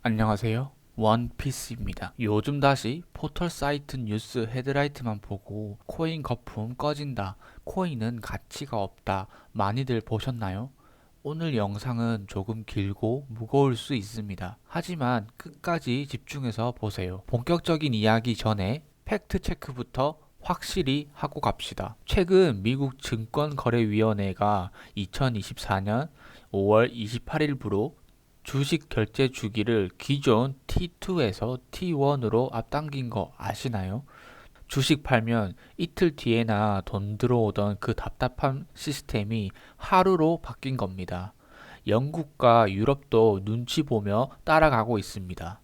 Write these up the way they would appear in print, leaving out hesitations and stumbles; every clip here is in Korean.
안녕하세요. 원피스입니다. 요즘 다시 포털 사이트 뉴스 헤드라이트만 보고 코인 거품 꺼진다, 코인은 가치가 없다 많이들 보셨나요? 오늘 영상은 조금 길고 무거울 수 있습니다. 하지만 끝까지 집중해서 보세요. 본격적인 이야기 전에 팩트 체크부터 확실히 하고 갑시다. 최근 미국 증권거래위원회가 2024년 5월 28일부로 주식 결제 주기를 기존 T2에서 T1으로 앞당긴 거 아시나요? 주식 팔면 이틀 뒤에나 돈 들어오던 그 답답한 시스템이 하루로 바뀐 겁니다. 영국과 유럽도 눈치 보며 따라가고 있습니다.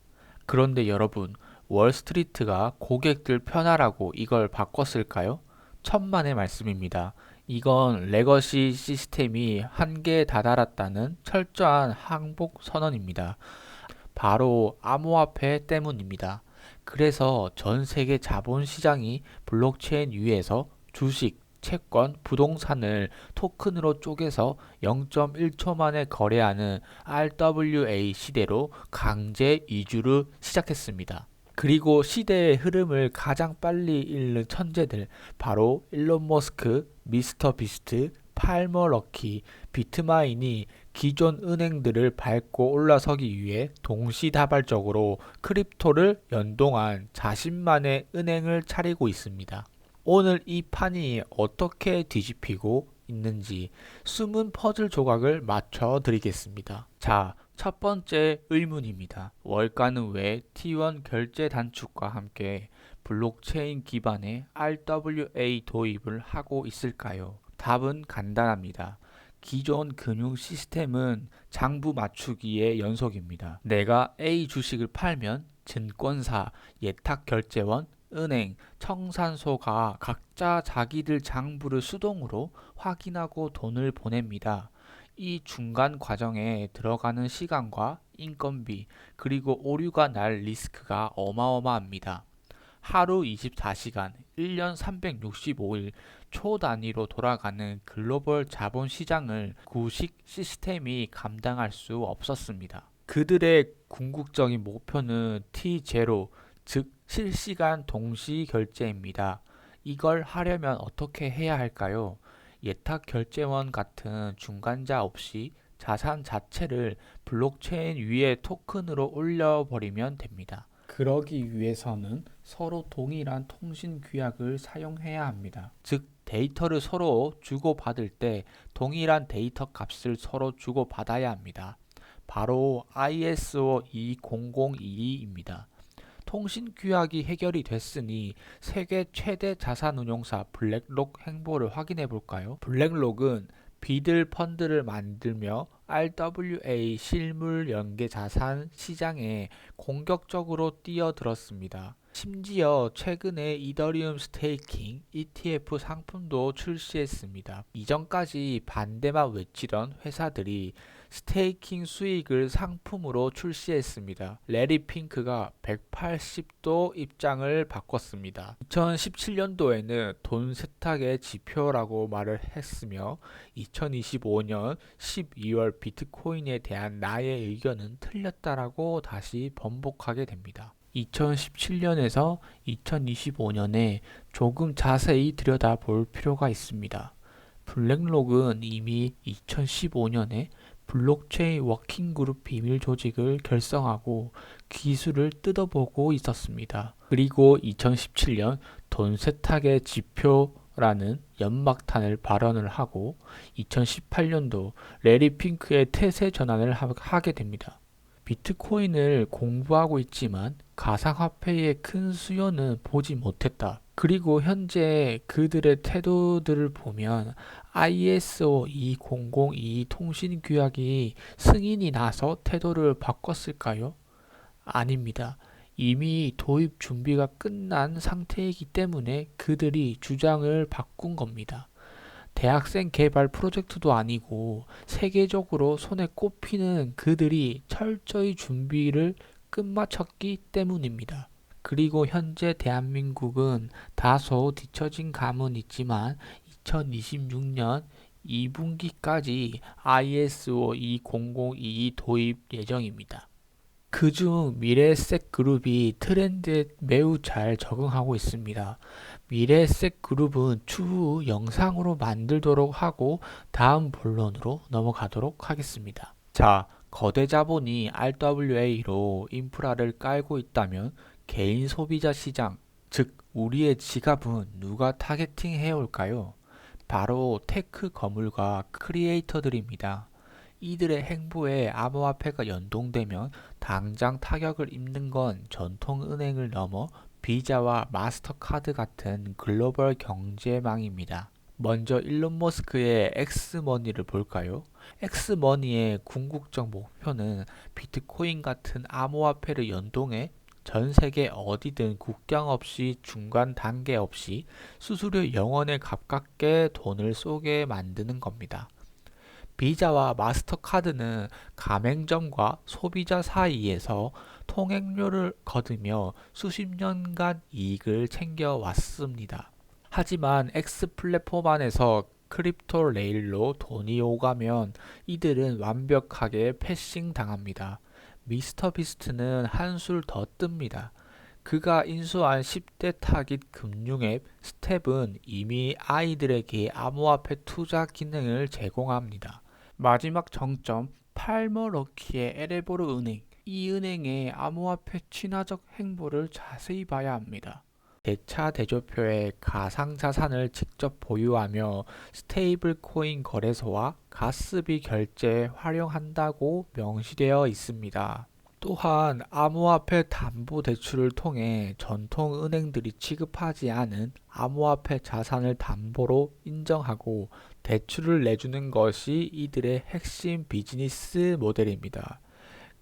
그런데 여러분, 월스트리트가 고객들 편하라고 이걸 바꿨을까요? 천만의 말씀입니다. 이건 레거시 시스템이 한계에 다다랐다는 철저한 항복 선언입니다. 바로 암호화폐 때문입니다. 그래서 전 세계 자본시장이 블록체인 위에서 주식, 채권, 부동산을 토큰으로 쪼개서 0.1초 만에 거래하는 RWA 시대로 강제 이주를 시작했습니다. 그리고 시대의 흐름을 가장 빨리 읽는 천재들, 바로 일론 머스크, 미스터 비스트, 팔머 럭키, 비트마인이 기존 은행들을 밟고 올라서기 위해 동시다발적으로 크립토를 연동한 자신만의 은행을 차리고 있습니다. 오늘 이 판이 어떻게 뒤집히고 있는지 숨은 퍼즐 조각을 맞춰 드리겠습니다. 자, 첫 번째 의문입니다. 월가는 왜 T1 결제 단축과 함께 블록체인 기반의 RWA 도입을 하고 있을까요? 답은 간단합니다. 기존 금융 시스템은 장부 맞추기의 연속입니다. 내가 A 주식을 팔면 증권사, 예탁결제원, 은행, 청산소가 각자 자기들 장부를 수동으로 확인하고 돈을 보냅니다. 이 중간 과정에 들어가는 시간과 인건비, 그리고 오류가 날 리스크가 어마어마합니다. 하루 24시간, 1년 365일 초 단위로 돌아가는 글로벌 자본시장을 구식 시스템이 감당할 수 없었습니다. 그들의 궁극적인 목표는 T0, 즉 실시간 동시 결제입니다. 이걸 하려면 어떻게 해야 할까요? 예탁결제원 같은 중간자 없이 자산 자체를 블록체인 위에 토큰으로 올려버리면 됩니다. 그러기 위해서는 서로 동일한 통신 규약을 사용해야 합니다. 즉, 데이터를 서로 주고받을 때 동일한 데이터 값을 서로 주고받아야 합니다. 바로 ISO 20022입니다. 통신 규약이 해결이 됐으니 세계 최대 자산운용사 블랙록 행보를 확인해 볼까요? 블랙록은 비들 펀드를 만들며 RWA 실물 연계 자산 시장에 공격적으로 뛰어들었습니다. 심지어 최근에 이더리움 스테이킹 ETF 상품도 출시했습니다. 이전까지 반대만 외치던 회사들이 스테이킹 수익을 상품으로 출시했습니다. 레리 핑크가 180도 입장을 바꿨습니다. 2017년도에는 돈 세탁의 지표라고 말을 했으며 2025년 12월 비트코인에 대한 나의 의견은 틀렸다라고 다시 번복하게 됩니다. 2017년에서 2025년에 조금 자세히 들여다볼 필요가 있습니다. 블랙록은 이미 2015년에 블록체인 워킹그룹 비밀 조직을 결성하고 기술을 뜯어보고 있었습니다. 그리고 2017년 돈 세탁의 지표라는 연막탄을 발언을 하고 2018년도 레리 핑크의 태세 전환을 하게 됩니다. 비트코인을 공부하고 있지만 가상화폐의 큰 수요는 보지 못했다. 그리고 현재 그들의 태도들을 보면 ISO 20022 통신 규약이 승인이 나서 태도를 바꿨을까요? 아닙니다. 이미 도입 준비가 끝난 상태이기 때문에 그들이 주장을 바꾼 겁니다. 대학생 개발 프로젝트도 아니고 세계적으로 손에 꼽히는 그들이 철저히 준비를 끝마쳤기 때문입니다. 그리고 현재 대한민국은 다소 뒤처진 감은 있지만 2026년 2분기까지 ISO 20022 도입 예정입니다. 그중 미래에셋 그룹이 트렌드에 매우 잘 적응하고 있습니다. 미래에셋 그룹은 추후 영상으로 만들도록 하고 다음 본론으로 넘어가도록 하겠습니다. 자, 거대 자본이 RWA로 인프라를 깔고 있다면 개인 소비자 시장, 즉 우리의 지갑은 누가 타겟팅 해올까요? 바로 테크 거물과 크리에이터들입니다. 이들의 행보에 암호화폐가 연동되면 당장 타격을 입는 건 전통은행을 넘어 비자와 마스터카드 같은 글로벌 경제망입니다. 먼저 일론 머스크의 엑스머니를 볼까요? 엑스머니의 궁극적 목표는 비트코인 같은 암호화폐를 연동해 전 세계 어디든 국경 없이 중간 단계 없이 수수료 0원에 가깝게 돈을 쏘게 만드는 겁니다. 비자와 마스터카드는 가맹점과 소비자 사이에서 통행료를 거두며 수십 년간 이익을 챙겨왔습니다. 하지만 X 플랫폼 안에서 크립토 레일로 돈이 오가면 이들은 완벽하게 패싱 당합니다. 미스터 비스트는 한술 더 뜹니다. 그가 인수한 10대 타깃 금융앱 스텝은 이미 아이들에게 암호화폐 투자 기능을 제공합니다. 마지막 정점, 팔머러키의 에레보르 은행. 이 은행의 암호화폐 친화적 행보를 자세히 봐야 합니다. 대차 대조표의 가상자산을 직접 보유하며 스테이블 코인 거래소와 가스비 결제에 활용한다고 명시되어 있습니다. 또한 암호화폐 담보대출을 통해 전통 은행들이 취급하지 않은 암호화폐 자산을 담보로 인정하고 대출을 내주는 것이 이들의 핵심 비즈니스 모델입니다.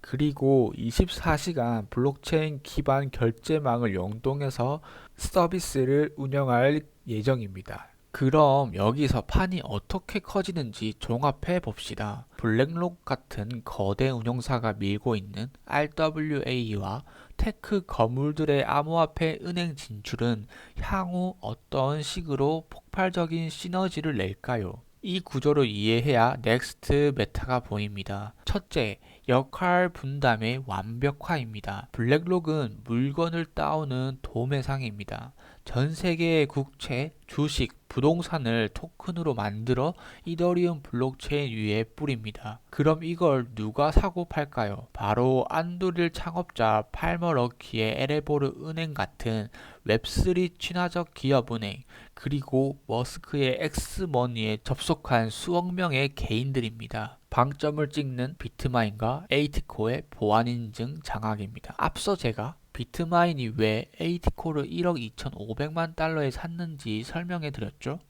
그리고 24시간 블록체인 기반 결제망을 연동해서 서비스를 운영할 예정입니다. 그럼 여기서 판이 어떻게 커지는지 종합해 봅시다. 블랙록 같은 거대 운용사가 밀고 있는 RWA와 테크 거물들의 암호화폐 은행 진출은 향후 어떤 식으로 폭발적인 시너지를 낼까요? 이 구조를 이해해야 넥스트 메타가 보입니다. 첫째, 역할 분담의 완벽화입니다. 블랙록은 물건을 따오는 도매상입니다. 전 세계의 국채, 주식, 부동산을 토큰으로 만들어 이더리움 블록체인 위에 뿌립니다. 그럼 이걸 누가 사고 팔까요? 바로 안도릴 창업자 팔머러키의 에레보르 은행 같은 웹3 친화적 기업은행, 그리고 머스크의 엑스머니에 접속한 수억 명의 개인들입니다. 방점을 찍는 비트마인과 에이티코의 보안 인증 장악입니다. 앞서 제가 비트마인이 왜 에이티코를 1억 2,500만 달러에 샀는지 설명해 드렸죠.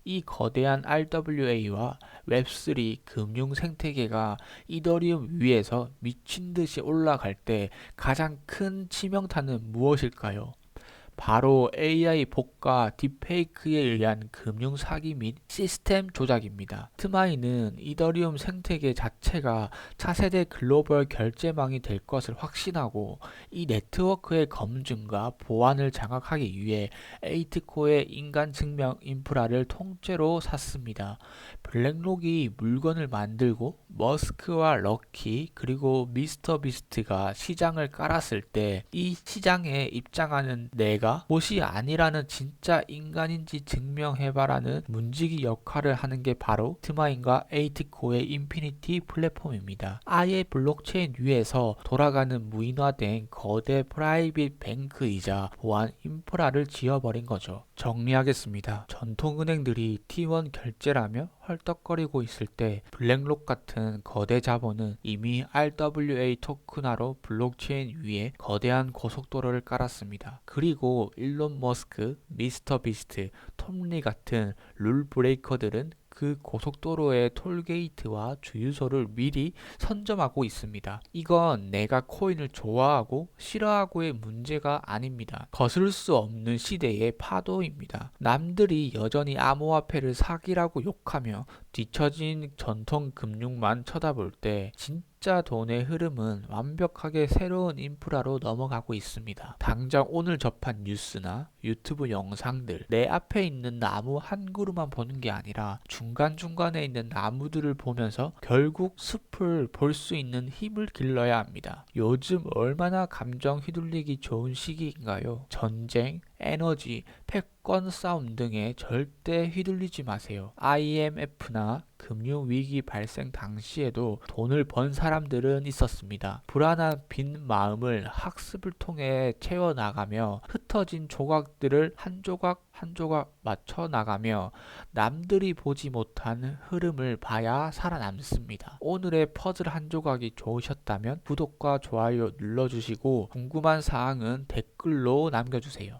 이 거대한 RWA와 웹3 금융 생태계가 이더리움 위에서 미친 듯이 올라갈 때 가장 큰 치명타는 무엇일까요? 바로 AI 복과 딥페이크에 의한 금융 사기 및 시스템 조작입니다. 트마이는 이더리움 생태계 자체가 차세대 글로벌 결제망이 될 것을 확신하고 이 네트워크의 검증과 보안을 장악하기 위해 에이티코의 인간 증명 인프라를 통째로 샀습니다. 블랙록이 물건을 만들고 머스크와 럭키 그리고 미스터 비스트가 시장을 깔았을 때 이 시장에 입장하는 내가 못이 아니라는 진짜 인간인지 증명해봐라는 문지기 역할을 하는 게 바로 트마인과 에이티코의 인피니티 플랫폼입니다. 아예 블록체인 위에서 돌아가는 무인화된 거대 프라이빗 뱅크이자 보안 인프라를 지어버린 거죠. 정리하겠습니다. 전통은행들이 T1 결제라며 헐떡거리고 있을 때 블랙록 같은 거대 자본은 이미 RWA 토큰화로 블록체인 위에 거대한 고속도로를 깔았습니다. 그리고 일론 머스크, 미스터 비스트, 톰리 같은 룰 브레이커들은 그 고속도로의 톨게이트와 주유소를 미리 선점하고 있습니다. 이건 내가 코인을 좋아하고 싫어하고의 문제가 아닙니다. 거스를 수 없는 시대의 파도입니다. 남들이 여전히 암호화폐를 사기라고 욕하며 뒤처진 전통 금융만 쳐다볼 때 진짜 가짜 돈의 흐름은 완벽하게 새로운 인프라로 넘어가고 있습니다. 당장 오늘 접한 뉴스나 유튜브 영상들, 내 앞에 있는 나무 한 그루만 보는 게 아니라 중간중간에 있는 나무들을 보면서 결국 숲을 볼 수 있는 힘을 길러야 합니다. 요즘 얼마나 감정 휘둘리기 좋은 시기인가요? 전쟁, 에너지, 패권 싸움 등에 절대 휘둘리지 마세요. IMF나 금융위기 발생 당시에도 돈을 번 사람들은 있었습니다. 불안한 빈 마음을 학습을 통해 채워나가며 흩어진 조각들을 한 조각 한 조각 맞춰 나가며 남들이 보지 못한 흐름을 봐야 살아남습니다. 오늘의 퍼즐 한 조각이 좋으셨다면 구독과 좋아요 눌러주시고 궁금한 사항은 댓글로 남겨주세요.